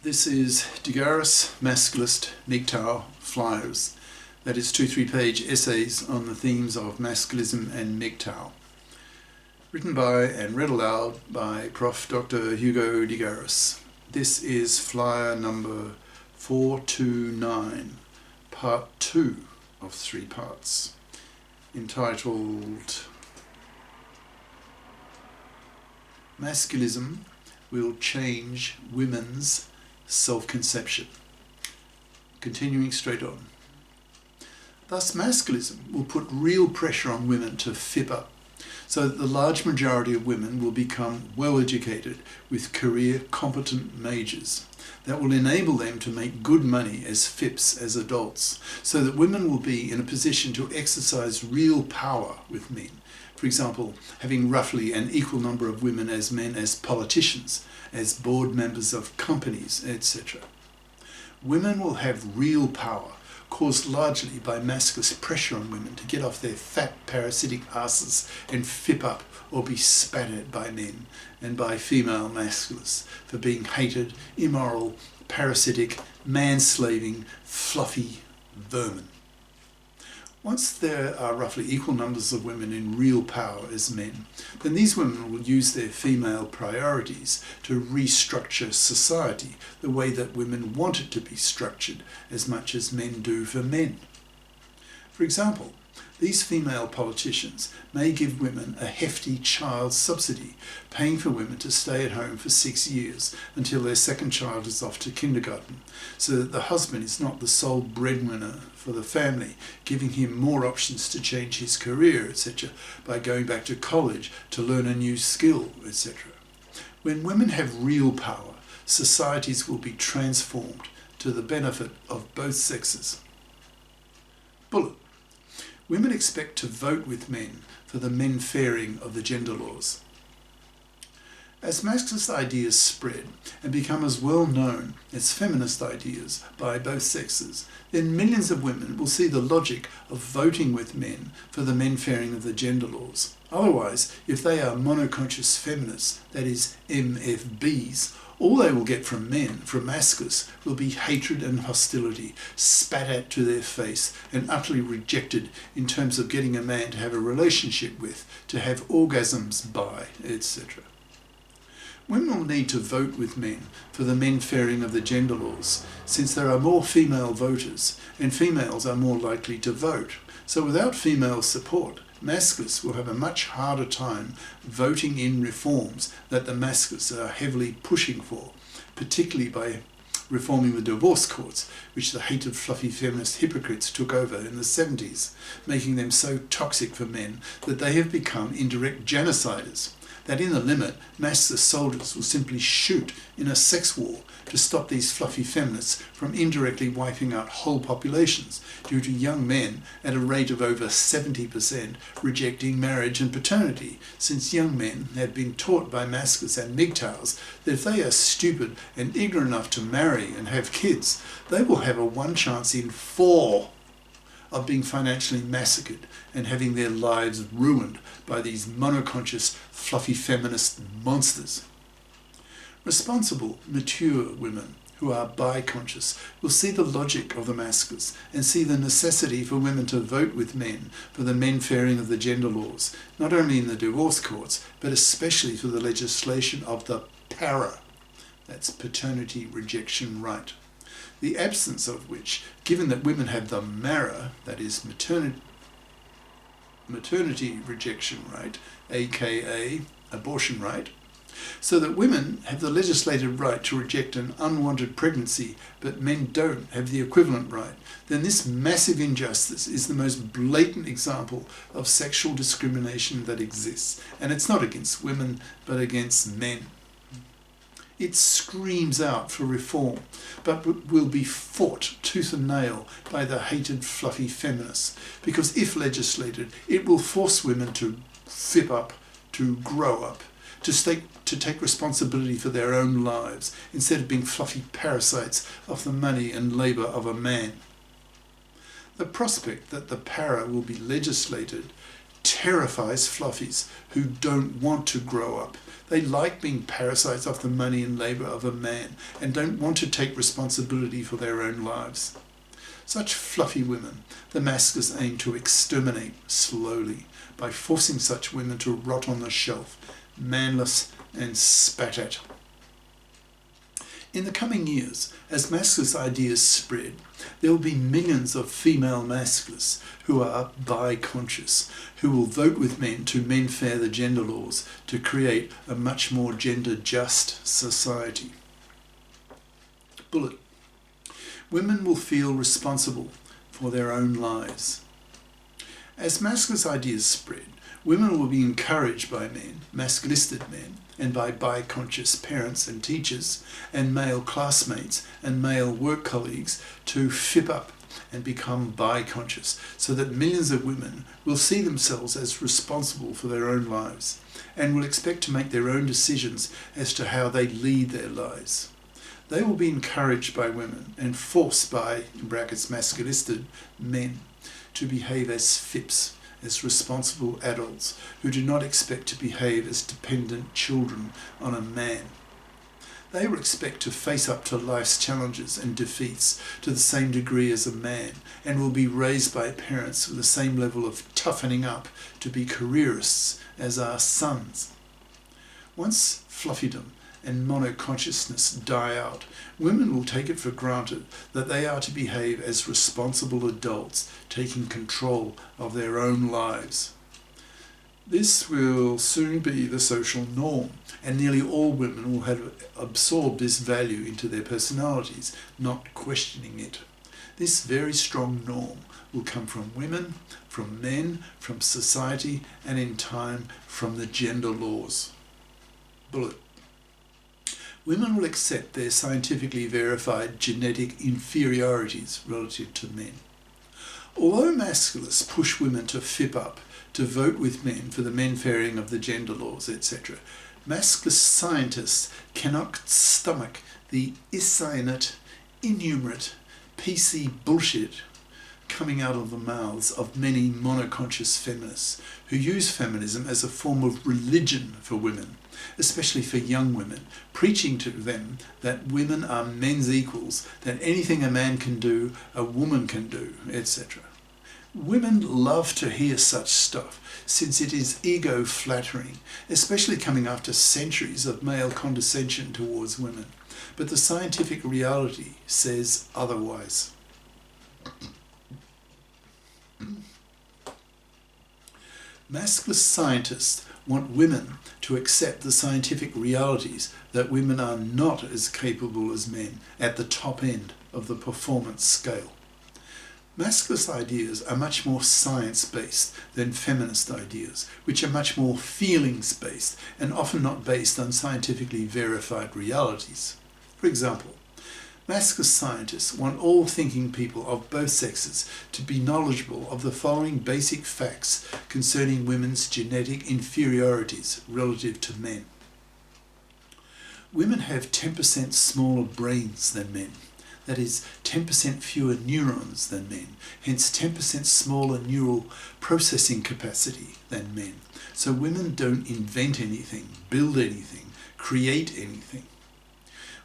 This is GARIS, Masculist, MGTOW flyers. That is 2 3-page essays on the themes of masculism and MGTOW. Written by and read aloud by Prof. Dr. Hugo de Garis. This is flyer number 429, part 2 of 3 parts, entitled Masculism Will Change Women's Self-Conception. Continuing straight on. Thus, masculism will put real pressure on women to fip up, so that the large majority of women will become well-educated with career-competent majors that will enable them to make good money as fips as adults, so that women will be in a position to exercise real power with men. For example, having roughly an equal number of women as men as politicians, as board members of companies, etc. Women will have real power, caused largely by masculist pressure on women to get off their fat parasitic asses and fip up or be spat at by men and by female masculists for being hated, immoral, parasitic, manslaving, fluffy vermin. Once there are roughly equal numbers of women in real power as men, then these women will use their female priorities to restructure society the way that women want it to be structured as much as men do for men. For example, these female politicians may give women a hefty child subsidy, paying for women to stay at home for 6 years until their second child is off to kindergarten, so that the husband is not the sole breadwinner for the family, giving him more options to change his career, etc., by going back to college to learn a new skill, etc. When women have real power, societies will be transformed to the benefit of both sexes. Bullet. Women expect to vote with men for the men-fairing of the gender laws. As masculist ideas spread and become as well known as feminist ideas by both sexes, then millions of women will see the logic of voting with men for the men-fairing of the gender laws. Otherwise, if they are monoconscious feminists, that is MFBs, all they will get from men, from masculists, will be hatred and hostility, spat at to their face and utterly rejected in terms of getting a man to have a relationship with, to have orgasms by, etc. Women will need to vote with men for the men-fairing of the gender laws, since there are more female voters and females are more likely to vote. So without female support, masculists will have a much harder time voting in reforms that the masculists are heavily pushing for, particularly by reforming the divorce courts, which the hated fluffy feminist hypocrites took over in the 70s, making them so toxic for men that they have become indirect genociders. That in the limit, masculist soldiers will simply shoot in a sex war to stop these fluffy feminists from indirectly wiping out whole populations due to young men at a rate of over 70% rejecting marriage and paternity, since young men have been taught by masculists and MGTOWs that if they are stupid and ignorant enough to marry and have kids, they will have a 1 chance in 4 of being financially massacred and having their lives ruined by these monoconscious, fluffy feminist monsters. Responsible, mature women who are bi-conscious will see the logic of the masculists and see the necessity for women to vote with men for the men-fairing of the gender laws, not only in the divorce courts, but especially for the legislation of the PARA, that's paternity rejection right, the absence of which, given that women have the MARA, that is maternity rejection right, aka abortion right, so that women have the legislative right to reject an unwanted pregnancy, but men don't have the equivalent right, then this massive injustice is the most blatant example of sexual discrimination that exists. And it's not against women, but against men. It screams out for reform, but will be fought tooth and nail by the hated fluffy feminists, because if legislated, it will force women to fip up, to grow up, to take responsibility for their own lives, instead of being fluffy parasites off the money and labour of a man. The prospect that the PARA will be legislated terrifies fluffies who don't want to grow up. They like being parasites off the money and labour of a man and don't want to take responsibility for their own lives. Such fluffy women, the masculists aim to exterminate slowly by forcing such women to rot on the shelf, manless and spat at. In the coming years, as masculist ideas spread, there will be millions of female masculists who are bi-conscious, who will vote with men to men-fair the gender laws to create a much more gender-just society. Bullet. Women will feel responsible for their own lives. As masculist ideas spread, women will be encouraged by men, masculisted men, and by bi-conscious parents and teachers and male classmates and male work colleagues to fip up and become bi-conscious, so that millions of women will see themselves as responsible for their own lives and will expect to make their own decisions as to how they lead their lives. They will be encouraged by women and forced by, in brackets, masculisted men to behave as FIPs, as responsible adults who do not expect to behave as dependent children on a man. They will expect to face up to life's challenges and defeats to the same degree as a man and will be raised by parents with the same level of toughening up to be careerists as our sons. Once fluffydom and monoconsciousness die out, women will take it for granted that they are to behave as responsible adults, taking control of their own lives. This will soon be the social norm, and nearly all women will have absorbed this value into their personalities, not questioning it. This very strong norm will come from women, from men, from society, and in time from the gender laws. Bullet. Women will accept their scientifically verified genetic inferiorities relative to men. Although masculists push women to fip up, to vote with men for the men-fairing of the gender laws, etc., masculist scientists cannot stomach the iscyanate, innumerate, PC bullshit coming out of the mouths of many monoconscious feminists who use feminism as a form of religion for women, especially for young women, preaching to them that women are men's equals, that anything a man can do, a woman can do, etc. Women love to hear such stuff, since it is ego-flattering, especially coming after centuries of male condescension towards women. But the scientific reality says otherwise. Masculist scientists want women to accept the scientific realities that women are not as capable as men at the top end of the performance scale. Masculist ideas are much more science-based than feminist ideas, which are much more feelings-based and often not based on scientifically verified realities. For example, masculist scientists want all thinking people of both sexes to be knowledgeable of the following basic facts concerning women's genetic inferiorities relative to men. Women have 10% smaller brains than men. That is, 10% fewer neurons than men, hence 10% smaller neural processing capacity than men. So women don't invent anything, build anything, create anything.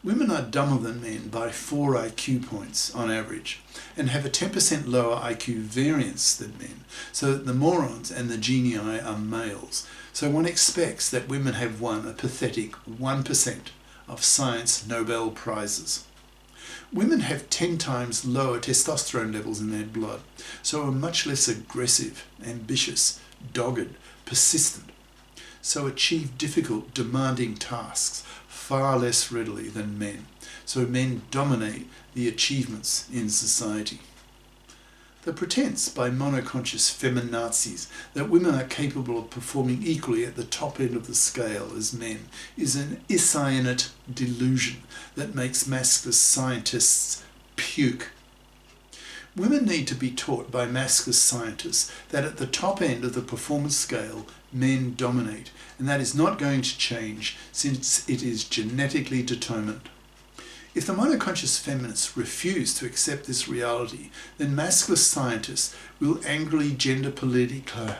Women are dumber than men by 4 IQ points on average and have a 10% lower IQ variance than men, so that the morons and the genii are males. So one expects that women have won a pathetic 1% of science Nobel Prizes. Women have 10 times lower testosterone levels in their blood, so are much less aggressive, ambitious, dogged, persistent, so achieve difficult, demanding tasks far less readily than men, so men dominate the achievements in society. The pretense by monoconscious feminazis that women are capable of performing equally at the top end of the scale as men is an iscyanate delusion that makes masculist scientists puke. Women need to be taught by masculist scientists that at the top end of the performance scale, men dominate, and that is not going to change since it is genetically determined. If the monoconscious feminists refuse to accept this reality, then masculist scientists will angrily gender politically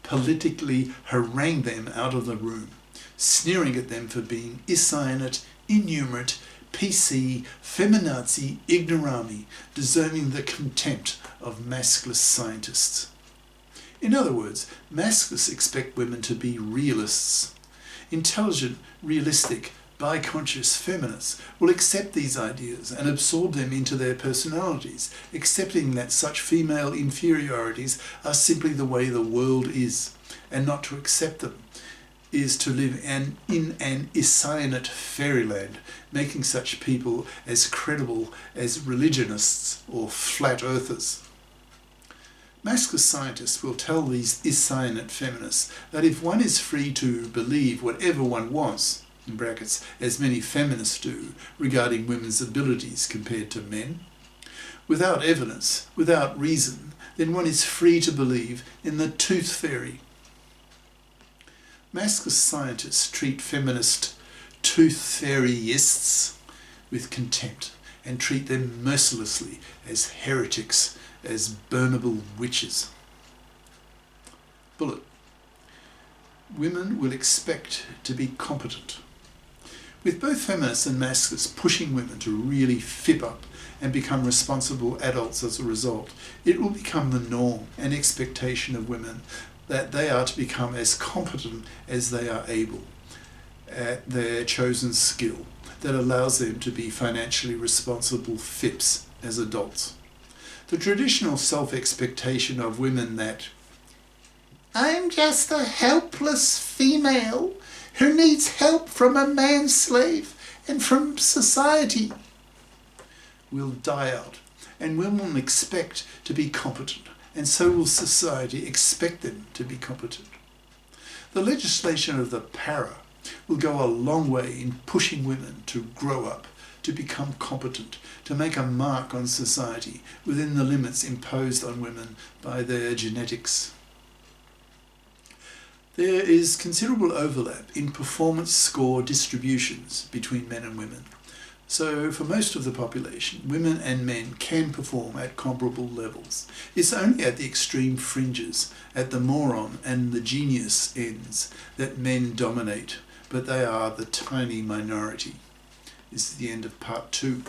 politically harangue them out of the room, sneering at them for being iscyanate, innumerate, PC, feminazi, ignorami, deserving the contempt of masculist scientists. In other words, masculists expect women to be realists. Intelligent, realistic, bi-conscious feminists will accept these ideas and absorb them into their personalities, accepting that such female inferiorities are simply the way the world is, and not to accept them is to live in an iscyanate fairyland, making such people as credible as religionists or flat earthers. Masculist scientists will tell these iscyanate feminists that if one is free to believe whatever one wants, in brackets, as many feminists do, regarding women's abilities compared to men, without evidence, without reason, then one is free to believe in the tooth fairy. Masculist scientists treat feminist tooth fairyists with contempt and treat them mercilessly as heretics, as burnable witches. Bullet. Women will expect to be competent. With both feminists and masculists pushing women to really fip up and become responsible adults as a result, it will become the norm and expectation of women that they are to become as competent as they are able at their chosen skill that allows them to be financially responsible FIPs as adults. The traditional self-expectation of women that I'm just a helpless female who needs help from a man-slave and from society will die out, and women will expect to be competent, and so will society expect them to be competent. The legislation of the para will go a long way in pushing women to grow up, to become competent, to make a mark on society within the limits imposed on women by their genetics. There is considerable overlap in performance score distributions between men and women. So for most of the population, women and men can perform at comparable levels. It's only at the extreme fringes, at the moron and the genius ends, that men dominate, but they are the tiny minority. This is the end of part 2.